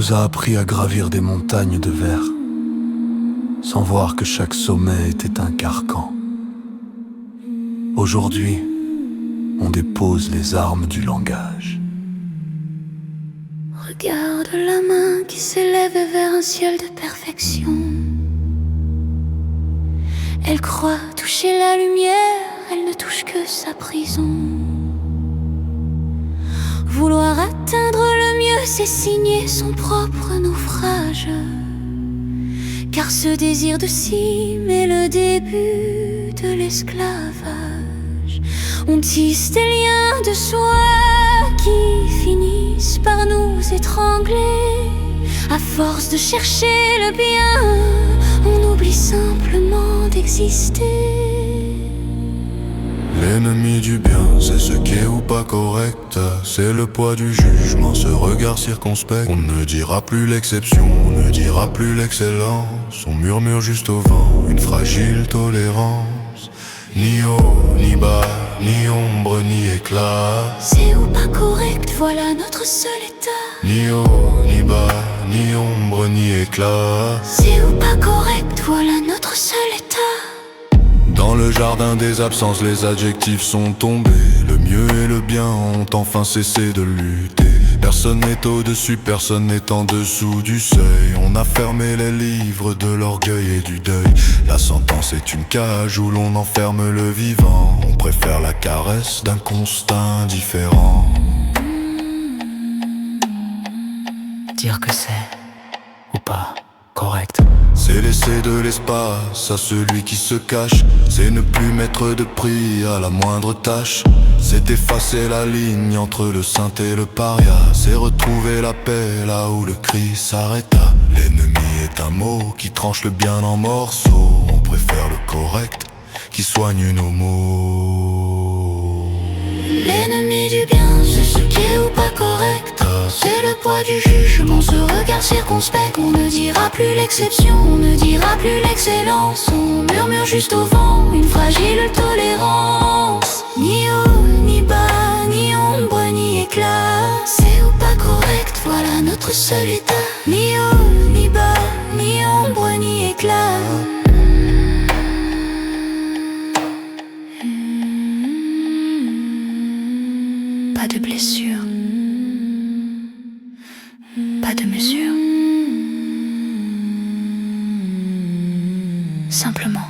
nous a appris à gravir des montagnes de verre, sans voir que chaque sommet était un carcan. Aujourd'hui, on dépose les armes du langage. Regarde la main qui s'élève vers un ciel de perfection. Elle croit toucher la lumière, elle ne touche que sa prison. Vouloir atteindre le mieux, c'est signer son propre naufrage. Car ce désir de cime est le début de l'esclavage. On tisse des liens de soie qui finissent par nous étrangler. À force de chercher le bien, on oublie simplement d'exister. L'ennemi du bien, c'est ce qui est ou pas correct. C'est le poids du jugement, ce regard circonspect. On ne dira plus l'exception, on ne dira plus l'excellence. On murmure juste au vent, une fragile tolérance. Ni haut, ni bas, ni ombre, ni éclat. C'est ou pas correct, voilà notre seul état. Ni haut, ni bas, ni ombre, ni éclat. C'est ou pas correct, voilà notre seul état. Dans le jardin des absences, les adjectifs sont tombés. Le mieux et le bien ont enfin cessé de lutter. Personne n'est au-dessus, personne n'est en dessous du seuil. On a fermé les livres de l'orgueil et du deuil. La sentence est une cage où l'on enferme le vivant. On préfère la caresse d'un constat indifférent. Dire que c'est ou pas correct, c'est laisser de l'espace à celui qui se cache. C'est ne plus mettre de prix à la moindre tâche. C'est effacer la ligne entre le saint et le paria. C'est retrouver la paix là où le cri s'arrêta. L'ennemi est un mot qui tranche le bien en morceaux. On préfère le correct qui soigne nos mots. L'ennemi du bien, c'est ce qui est ou pas correct. C'est le poids du jugement, ce regard circonspect. On ne dira plus l'exception, on ne dira plus l'excellence. On murmure juste au vent, une fragile tolérance. Ni haut, ni bas, ni ombre, ni éclat. C'est ou pas correct, voilà notre seul état. Ni haut, ni bas, ni ombre, ni éclat. Pas de blessure, pas de mesure. Simplement